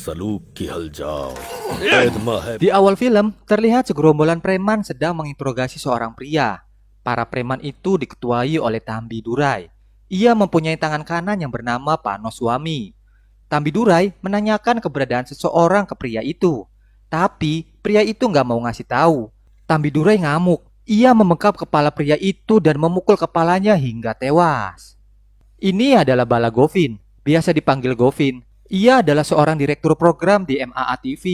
सलूक की हल जाओ एदमा है Di awal film, terlihat segerombolan preman sedang menginterogasi seorang pria. Para preman itu diketuai oleh Tambi Durai. Ia mempunyai tangan kanan yang bernama Panoswami. Tambi Durai menanyakan keberadaan seseorang ke pria itu. Tapi pria itu nggak mau ngasih tahu. Tambi Durai ngamuk. Ia membekap kepala pria itu dan memukul kepalanya hingga tewas. Ini adalah Bala Govin, biasa dipanggil Govin. Ia adalah seorang direktur program di MAA TV.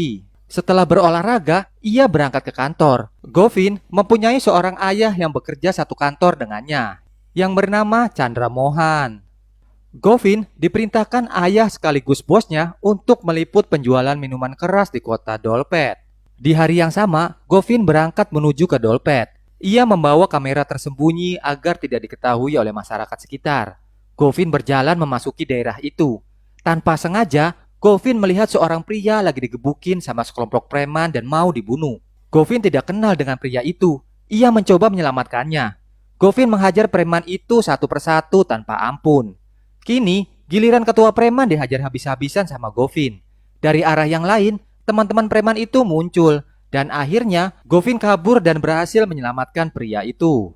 Setelah berolahraga, ia berangkat ke kantor. Govin mempunyai seorang ayah yang bekerja satu kantor dengannya, yang bernama Chandra Mohan. Govin diperintahkan ayah sekaligus bosnya untuk meliput penjualan minuman keras di kota Dolpet. Di hari yang sama, Govin berangkat menuju ke Dolpet. Ia membawa kamera tersembunyi agar tidak diketahui oleh masyarakat sekitar. Govin berjalan memasuki daerah itu. Tanpa sengaja, Govin melihat seorang pria lagi digebukin sama sekelompok preman dan mau dibunuh. Govin tidak kenal dengan pria itu. Ia mencoba menyelamatkannya. Govin menghajar preman itu satu persatu tanpa ampun. Kini, giliran ketua preman dihajar habis-habisan sama Govin. Dari arah yang lain, teman-teman preman itu muncul. Dan akhirnya, Govin kabur dan berhasil menyelamatkan pria itu.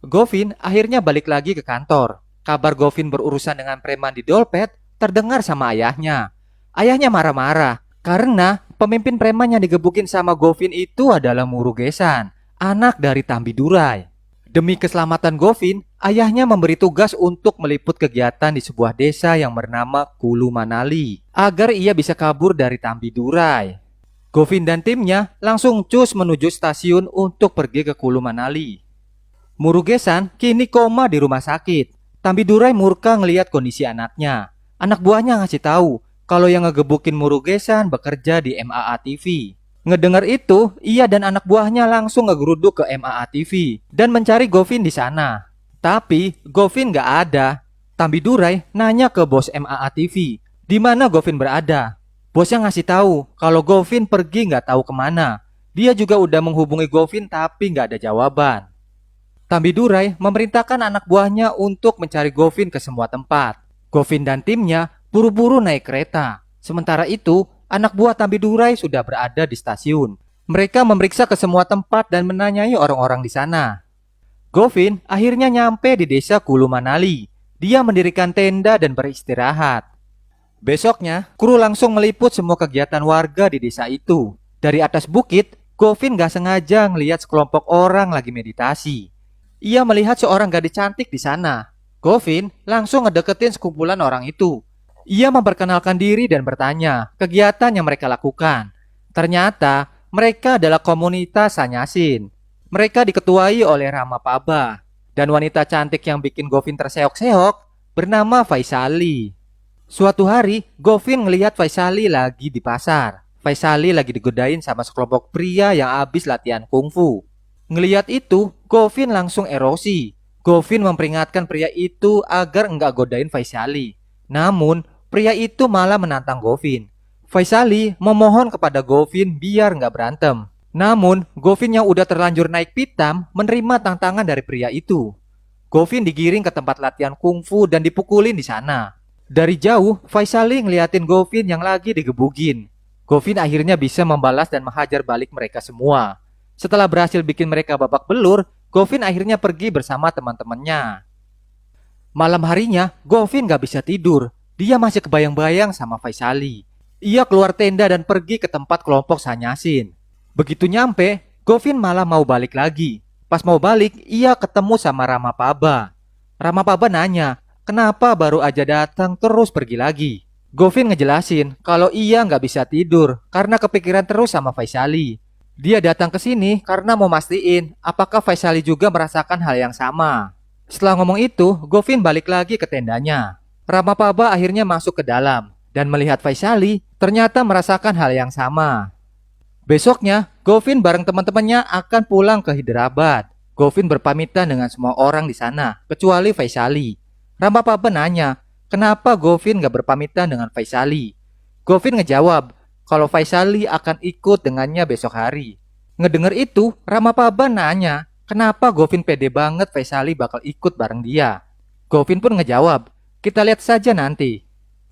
Govin akhirnya balik lagi ke kantor. Kabar Govin berurusan dengan preman di Dolpet terdengar sama ayahnya. Ayahnya marah-marah karena pemimpin preman yang digebukin sama Govin itu adalah Murugesan, anak dari Tambi Durai. Demi keselamatan Govin, ayahnya memberi tugas untuk meliput kegiatan di sebuah desa yang bernama Kulu Manali agar ia bisa kabur dari Tambi Durai. Govin dan timnya langsung cus menuju stasiun untuk pergi ke Kulu Manali. Murugesan kini koma di rumah sakit. Tambi Durai murka ngelihat kondisi anaknya. Anak buahnya ngasih tahu kalau yang ngegebukin Murugesan bekerja di MAA TV. Ngedengar itu, ia dan anak buahnya langsung ngegeruduk ke MAA TV dan mencari Govin di sana. Tapi Govin nggak ada. Tambi Durai nanya ke bos MAA TV, di mana Govin berada. Bosnya ngasih tahu kalau Govin pergi nggak tahu kemana. Dia juga udah menghubungi Govin tapi nggak ada jawaban. Tambi Durai memerintahkan anak buahnya untuk mencari Govin ke semua tempat. Govin dan timnya buru-buru naik kereta. Sementara itu, anak buah Tambi Durai sudah berada di stasiun. Mereka memeriksa ke semua tempat dan menanyai orang-orang di sana. Govin akhirnya nyampe di desa Kulu Manali. Dia mendirikan tenda dan beristirahat. Besoknya, kru langsung meliput semua kegiatan warga di desa itu. Dari atas bukit, Govin gak sengaja ngelihat sekelompok orang lagi meditasi. Ia melihat seorang gadis cantik di sana. Govin langsung ngedeketin sekumpulan orang itu. Ia memperkenalkan diri dan bertanya kegiatan yang mereka lakukan. Ternyata mereka adalah komunitas Sanyasin. Mereka diketuai oleh Rama Paba. Dan wanita cantik yang bikin Govin terseok-seok bernama Faisali. Suatu hari, Govin ngelihat Faisali lagi di pasar. Faisali lagi digodain sama sekelompok pria yang habis latihan kungfu. Ngelihat itu, Govin langsung erosi. Govin memperingatkan pria itu agar enggak godain Faisali. Namun, pria itu malah menantang Govin. Faisali memohon kepada Govin biar enggak berantem. Namun, Govin yang udah terlanjur naik pitam menerima tantangan dari pria itu. Govin digiring ke tempat latihan kungfu dan dipukulin di sana. Dari jauh, Faisali ngeliatin Govin yang lagi digebukin. Govin akhirnya bisa membalas dan menghajar balik mereka semua. Setelah berhasil bikin mereka babak belur, Govin akhirnya pergi bersama teman-temannya. Malam harinya, Govin gak bisa tidur. Dia masih kebayang-bayang sama Faisali. Ia keluar tenda dan pergi ke tempat kelompok Sanyasin. Begitu nyampe, Govin malah mau balik lagi. Pas mau balik, ia ketemu sama Rama Paba. Rama Paba nanya, kenapa baru aja datang terus pergi lagi? Govin ngejelasin kalau ia gak bisa tidur karena kepikiran terus sama Faisali. Dia datang ke sini karena mau mastiin apakah Faisali juga merasakan hal yang sama. Setelah ngomong itu, Govin balik lagi ke tendanya. Rama Paba akhirnya masuk ke dalam dan melihat Faisali ternyata merasakan hal yang sama. Besoknya, Govin bareng teman-temannya akan pulang ke Hyderabad. Govin berpamitan dengan semua orang di sana, kecuali Faisali. Rama Paba nanya, kenapa Govin gak berpamitan dengan Faisali? Govin ngejawab, kalau Faisali akan ikut dengannya besok hari. Ngedenger itu, Rama Paba nanya, kenapa Govin pede banget Faisali bakal ikut bareng dia. Govin pun ngejawab, kita lihat saja nanti.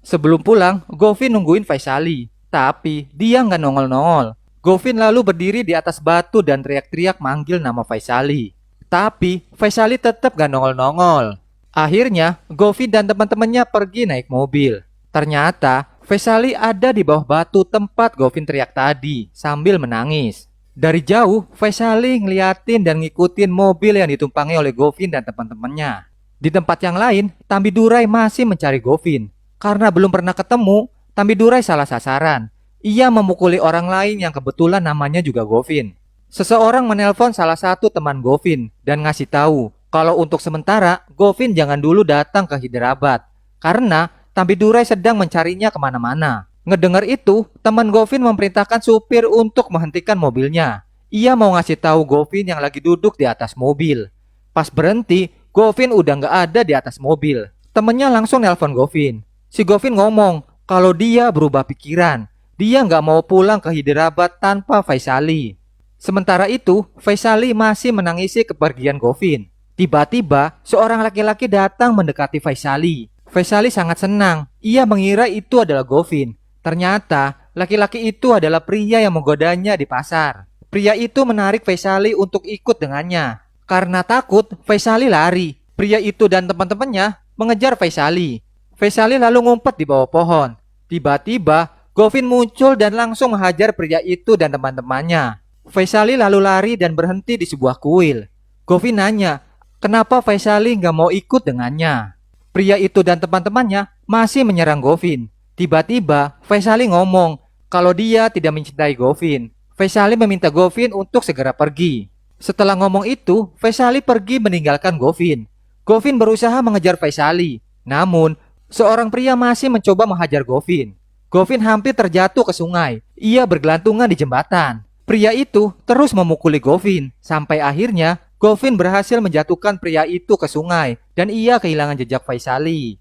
Sebelum pulang, Govin nungguin Faisali. Tapi dia nggak nongol-nongol. Govin lalu berdiri di atas batu dan teriak-teriak manggil nama Faisali. Tapi Faisali tetap gak nongol-nongol. Akhirnya Govin dan teman-temannya pergi naik mobil. Ternyata Faisali ada di bawah batu tempat Govin teriak tadi sambil menangis. Dari jauh Faisali ngeliatin dan ngikutin mobil yang ditumpangi oleh Govin dan teman-temannya. Di tempat yang lain, Tambidurai masih mencari Govin. Karena belum pernah ketemu, Tambidurai salah sasaran. Ia memukuli orang lain yang kebetulan namanya juga Govin. Seseorang menelpon salah satu teman Govin dan ngasih tahu kalau untuk sementara Govin jangan dulu datang ke Hyderabad karena Tambidurai sedang mencarinya kemana-mana. Ngedengar itu, teman Govin memerintahkan supir untuk menghentikan mobilnya. Ia mau ngasih tahu Govin yang lagi duduk di atas mobil. Pas berhenti, Govin udah nggak ada di atas mobil. Temennya langsung nelpon Govin. Si Govin ngomong kalau dia berubah pikiran. Dia nggak mau pulang ke Hyderabad tanpa Faisali. Sementara itu, Faisali masih menangisi kepergian Govin. Tiba-tiba, seorang laki-laki datang mendekati Faisali. Faisali sangat senang. Ia mengira itu adalah Govin. Ternyata, laki-laki itu adalah pria yang menggodanya di pasar. Pria itu menarik Faisali untuk ikut dengannya. Karena takut, Faisali lari. Pria itu dan teman-temannya mengejar Faisali. Faisali lalu ngumpet di bawah pohon. Tiba-tiba, Govin muncul dan langsung menghajar pria itu dan teman-temannya. Faisali lalu lari dan berhenti di sebuah kuil. Govin nanya, kenapa Faisali nggak mau ikut dengannya? Pria itu dan teman-temannya masih menyerang Govin. Tiba-tiba Faisali ngomong kalau dia tidak mencintai Govin. Faisali meminta Govin untuk segera pergi. Setelah ngomong itu, Faisali pergi meninggalkan Govin. Govin berusaha mengejar Faisali. Namun, seorang pria masih mencoba menghajar Govin. Govin hampir terjatuh ke sungai. Ia bergelantungan di jembatan. Pria itu terus memukuli Govin. Sampai akhirnya Govin berhasil menjatuhkan pria itu ke sungai. Dan ia kehilangan jejak Faisali.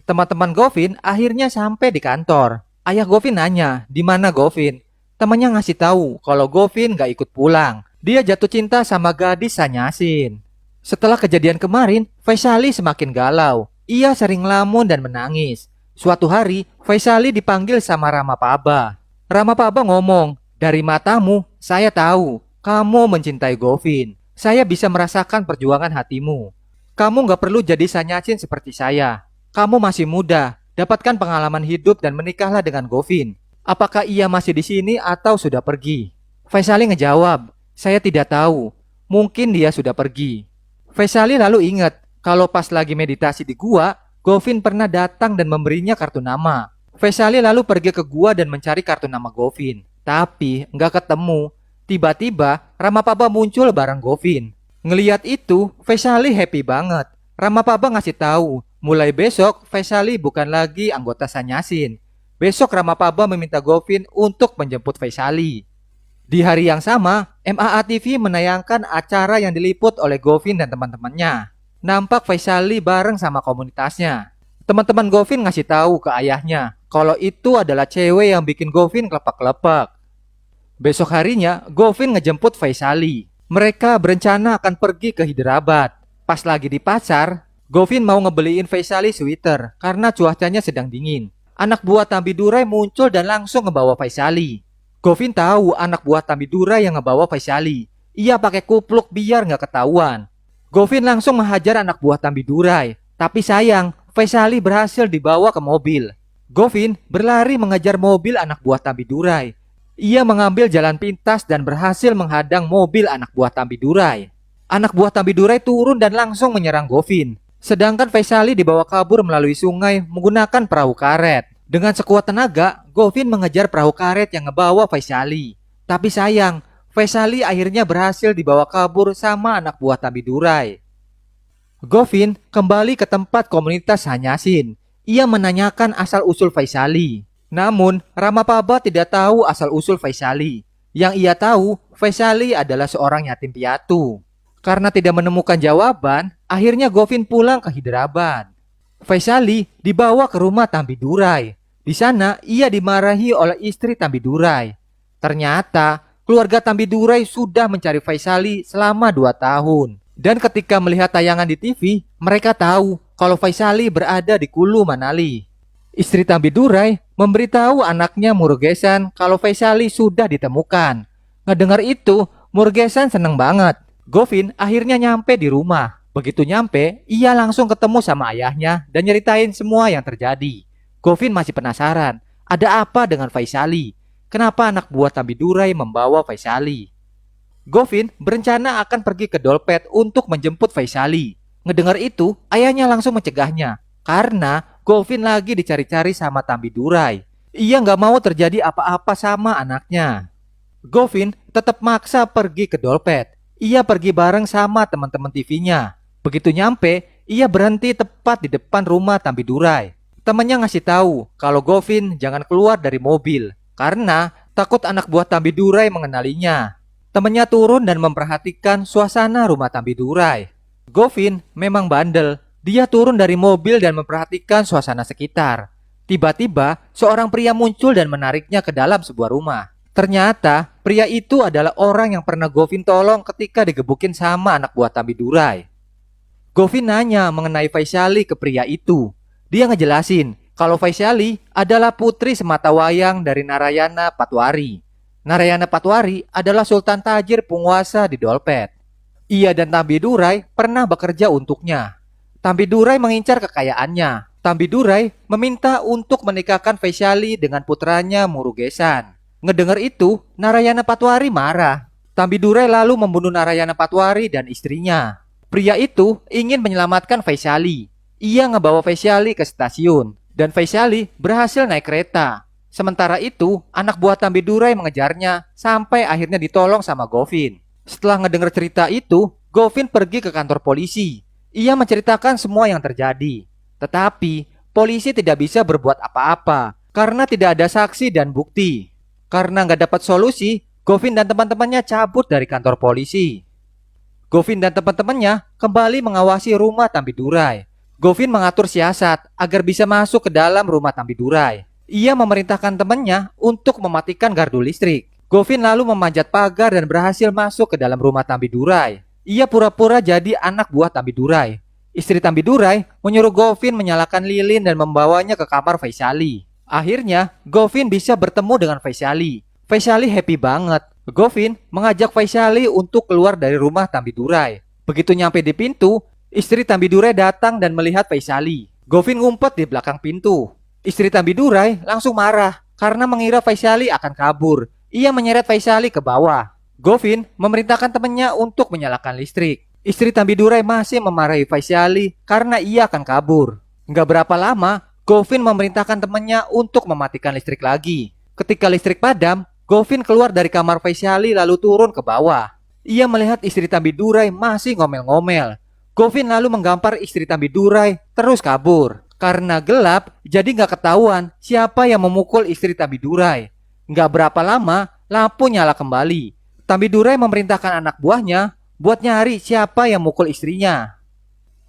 Teman-teman Govin akhirnya sampai di kantor. Ayah Govin nanya, di mana Govin? Temannya ngasih tahu kalau Govin gak ikut pulang. Dia jatuh cinta sama gadis Sanyasin. Setelah kejadian kemarin, Faisali semakin galau. Ia sering ngelamun dan menangis. Suatu hari, Faisali dipanggil sama Ramapaba. Ramapaba ngomong, dari matamu, saya tahu kamu mencintai Govin. Saya bisa merasakan perjuangan hatimu. Kamu gak perlu jadi Sanyasin seperti saya. Kamu masih muda, dapatkan pengalaman hidup dan menikahlah dengan Govin. Apakah ia masih di sini atau sudah pergi? Faisali ngejawab, saya tidak tahu. Mungkin dia sudah pergi. Faisali lalu ingat kalau pas lagi meditasi di gua, Govin pernah datang dan memberinya kartu nama. Faisali lalu pergi ke gua dan mencari kartu nama Govin. Tapi nggak ketemu. Tiba-tiba Ramapaba muncul bareng Govin. Ngeliat itu, Faisali happy banget. Ramapaba ngasih tahu, mulai besok Faisali bukan lagi anggota Sanyasin. Besok Ramapaba meminta Govin untuk menjemput Faisali. Di hari yang sama, MAA TV menayangkan acara yang diliput oleh Govin dan teman-temannya. Nampak Faisali bareng sama komunitasnya. Teman-teman Govin ngasih tahu ke ayahnya kalau itu adalah cewek yang bikin Govin kelepak-kelepak. Besok harinya, Govin ngejemput Faisali. Mereka berencana akan pergi ke Hyderabad. Pas lagi di pasar, Govin mau ngebeliin Faisali sweater karena cuacanya sedang dingin. Anak buah Tambidurai muncul dan langsung ngebawa Faisali. Govin tahu anak buah Tambidurai yang ngebawa Faisali. Ia pakai kupluk biar nggak ketahuan. Govin langsung menghajar anak buah Tambidurai. Tapi sayang, Faisali berhasil dibawa ke mobil. Govin berlari mengejar mobil anak buah Tambidurai. Ia mengambil jalan pintas dan berhasil menghadang mobil anak buah Tambidurai. Anak buah Tambidurai turun dan langsung menyerang Govin. Sedangkan Faisali dibawa kabur melalui sungai menggunakan perahu karet. Dengan sekuat tenaga, Govin mengejar perahu karet yang ngebawa Faisali. Tapi sayang, Faisali akhirnya berhasil dibawa kabur sama anak buah Tambidurai. Govin kembali ke tempat komunitas Sanyasin. Ia menanyakan asal-usul Faisali. Namun, Ramapaba tidak tahu asal-usul Faisali. Yang ia tahu, Faisali adalah seorang yatim piatu. Karena tidak menemukan jawaban, akhirnya Govin pulang ke Hyderabad. Faisali dibawa ke rumah Tambidurai. Di sana, ia dimarahi oleh istri Tambidurai. Ternyata, keluarga Tambidurai sudah mencari Faisali selama 2 tahun. Dan ketika melihat tayangan di TV, mereka tahu kalau Faisali berada di Kulu Manali. Istri Tambidurai memberitahu anaknya Murugesan kalau Vaishali sudah ditemukan. Ngedengar itu, Murugesan seneng banget. Govin akhirnya nyampe di rumah. Begitu nyampe, ia langsung ketemu sama ayahnya dan nyeritain semua yang terjadi. Govin masih penasaran, ada apa dengan Vaishali? Kenapa anak buah Tambidurai membawa Vaishali? Govin berencana akan pergi ke Dolpet untuk menjemput Vaishali. Ngedengar itu, ayahnya langsung mencegahnya. Karena Govin lagi dicari-cari sama Tambidurai. Ia nggak mau terjadi apa-apa sama anaknya. Govin tetap maksa pergi ke Dolpet. Ia pergi bareng sama teman-teman TV-nya. Begitu nyampe, ia berhenti tepat di depan rumah Tambidurai. Temannya ngasih tahu kalau Govin jangan keluar dari mobil karena takut anak buah Tambidurai mengenalinya. Temannya turun dan memperhatikan suasana rumah Tambidurai. Govin memang bandel. Dia turun dari mobil dan memperhatikan suasana sekitar. Tiba-tiba, seorang pria muncul dan menariknya ke dalam sebuah rumah. Ternyata, pria itu adalah orang yang pernah Govin tolong ketika digebukin sama anak buah Tambidurai. Govin nanya mengenai Vaishali ke pria itu. Dia ngejelasin kalau Vaishali adalah putri sematawayang dari Narayana Patwari. Narayana Patwari adalah sultan tajir penguasa di Dolpet. Ia dan Tambidurai pernah bekerja untuknya. Tambidurai mengincar kekayaannya. Tambidurai meminta untuk menikahkan Vaishali dengan putranya Murugesan. Ngedengar itu, Narayana Patwari marah. Tambidurai lalu membunuh Narayana Patwari dan istrinya. Pria itu ingin menyelamatkan Vaishali. Ia ngebawa Vaishali ke stasiun dan Vaishali berhasil naik kereta. Sementara itu, anak buah Tambidurai mengejarnya sampai akhirnya ditolong sama Govin. Setelah ngedengar cerita itu, Govin pergi ke kantor polisi. Ia menceritakan semua yang terjadi. Tetapi, polisi tidak bisa berbuat apa-apa karena tidak ada saksi dan bukti. Karena nggak dapat solusi, Govin dan teman-temannya cabut dari kantor polisi. Govin dan teman-temannya kembali mengawasi rumah Tambidurai. Govin mengatur siasat agar bisa masuk ke dalam rumah Tambidurai. Ia memerintahkan temannya untuk mematikan gardu listrik. Govin lalu memanjat pagar dan berhasil masuk ke dalam rumah Tambidurai. Ia pura-pura jadi anak buah Tambidurai. Istri Tambidurai menyuruh Govin menyalakan lilin dan membawanya ke kamar Vaishali. Akhirnya, Govin bisa bertemu dengan Vaishali. Vaishali happy banget. Govin mengajak Vaishali untuk keluar dari rumah Tambidurai. Begitu nyampe di pintu, istri Tambidurai datang dan melihat Vaishali. Govin ngumpet di belakang pintu. Istri Tambidurai langsung marah karena mengira Vaishali akan kabur. Ia menyeret Vaishali ke bawah. Govin memerintahkan temannya untuk menyalakan listrik. Istri Tambidurai masih memarahi Vaishali karena ia akan kabur. Nggak berapa lama, Govin memerintahkan temannya untuk mematikan listrik lagi. Ketika listrik padam, Govin keluar dari kamar Vaishali lalu turun ke bawah. Ia melihat istri Tambidurai masih ngomel-ngomel. Govin lalu menggampar istri Tambidurai terus kabur. Karena gelap, jadi nggak ketahuan siapa yang memukul istri Tambidurai. Nggak berapa lama, lampu nyala kembali. Tambidurai memerintahkan anak buahnya buat nyari siapa yang mukul istrinya.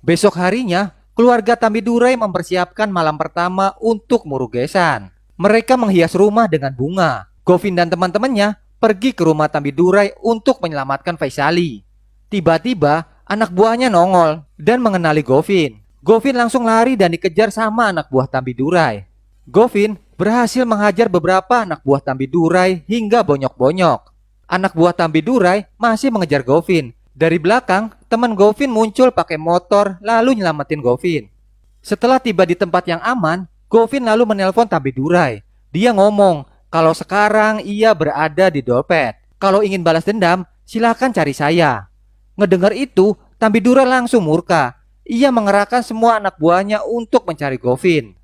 Besok harinya, keluarga Tambidurai mempersiapkan malam pertama untuk Murugesan. Mereka menghias rumah dengan bunga. Govin dan teman-temannya pergi ke rumah Tambidurai untuk menyelamatkan Vaishali. Tiba-tiba, anak buahnya nongol dan mengenali Govin. Govin langsung lari dan dikejar sama anak buah Tambidurai. Govin berhasil menghajar beberapa anak buah Tambidurai hingga bonyok-bonyok. Anak buah Tambidurai masih mengejar Govin. Dari belakang, teman Govin muncul pakai motor lalu nyelamatin Govin. Setelah tiba di tempat yang aman, Govin lalu menelpon Tambidurai. Dia ngomong kalau sekarang ia berada di Dolpet. Kalau ingin balas dendam, silakan cari saya. Ngedengar itu, Tambidurai langsung murka. Ia mengerahkan semua anak buahnya untuk mencari Govin.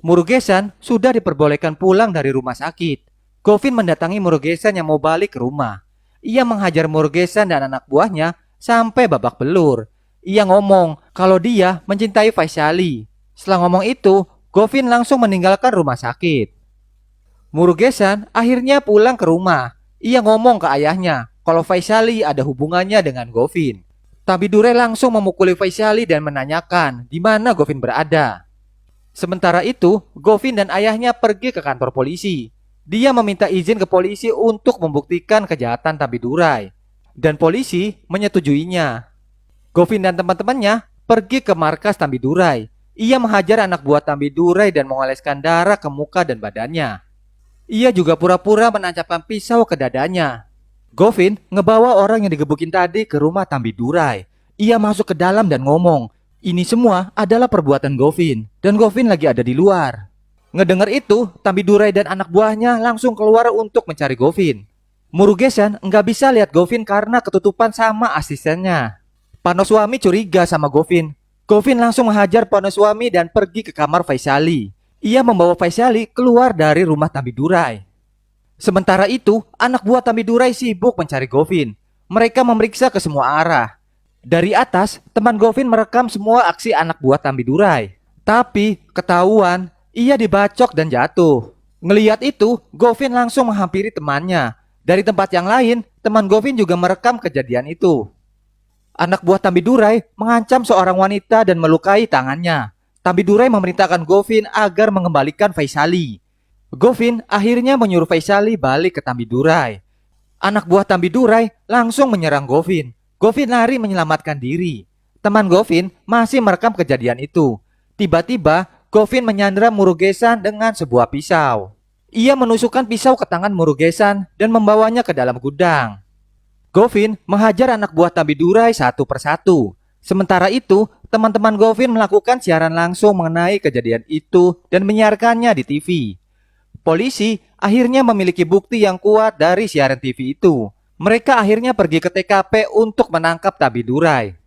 Murugesan sudah diperbolehkan pulang dari rumah sakit. Govin mendatangi Murugesan yang mau balik ke rumah. Ia menghajar Murugesan dan anak buahnya sampai babak belur. Ia ngomong kalau dia mencintai Vaishali. Setelah ngomong itu, Govin langsung meninggalkan rumah sakit. Murugesan akhirnya pulang ke rumah. Ia ngomong ke ayahnya kalau Vaishali ada hubungannya dengan Govin. Tambidurai langsung memukuli Vaishali dan menanyakan di mana Govin berada. Sementara itu, Govin dan ayahnya pergi ke kantor polisi. Dia meminta izin ke polisi untuk membuktikan kejahatan Tambidurai. Dan polisi menyetujuinya. Govin dan teman-temannya pergi ke markas Tambidurai. ia menghajar anak buah Tambi Durai dan mengoleskan darah ke muka dan badannya. Ia juga pura-pura menancapkan pisau ke dadanya. Govin ngebawa orang yang digebukin tadi ke rumah Tambi Durai. Ia masuk ke dalam dan ngomong, ini semua adalah perbuatan Govin, dan Govin lagi ada di luar. Ngedengar itu, Tambi Durai dan anak buahnya langsung keluar untuk mencari Govin. Murugesan nggak bisa lihat Govin karena ketutupan sama asistennya. Panoswami curiga sama Govin. Govin langsung menghajar Panoswami dan pergi ke kamar Vaishali. Ia membawa Vaishali keluar dari rumah Tambi Durai. Sementara itu, anak buah Tambi Durai sibuk mencari Govin. Mereka memeriksa ke semua arah. Dari atas, teman Govin merekam semua aksi anak buah Tambi Durai. Tapi, ketahuan, ia dibacok dan jatuh. Ngelihat itu, Govin langsung menghampiri temannya. Dari tempat yang lain, teman Govin juga merekam kejadian itu. Anak buah Tambi Durai mengancam seorang wanita dan melukai tangannya. Tambi Durai memerintahkan Govin agar mengembalikan Vaishali. Govin akhirnya menyuruh Vaishali balik ke Tambi Durai. Anak buah Tambi Durai langsung menyerang Govin. Govin lari menyelamatkan diri. Teman Govin masih merekam kejadian itu. Tiba-tiba, Govin menyandra Murugesan dengan sebuah pisau. Ia menusukkan pisau ke tangan Murugesan dan membawanya ke dalam gudang. Govin menghajar anak buah Tambi Durai satu persatu. Sementara itu, teman-teman Govin melakukan siaran langsung mengenai kejadian itu dan menyiarkannya di TV. Polisi akhirnya memiliki bukti yang kuat dari siaran TV itu. Mereka akhirnya pergi ke TKP untuk menangkap Tambi Durai.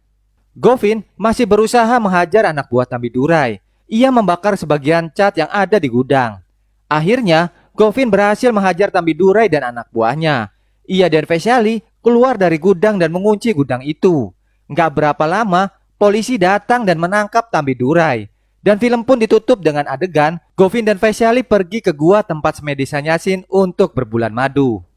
Govin masih berusaha menghajar anak buah Tambi Durai. Ia membakar sebagian cat yang ada di gudang. Akhirnya, Govin berhasil menghajar Tambi Durai dan anak buahnya. Ia dan Vaishali keluar dari gudang dan mengunci gudang itu. Nggak berapa lama, polisi datang dan menangkap Tambi Durai. Dan film pun ditutup dengan adegan Govin dan Vaishali pergi ke gua tempat semedi Sanyasin untuk berbulan madu.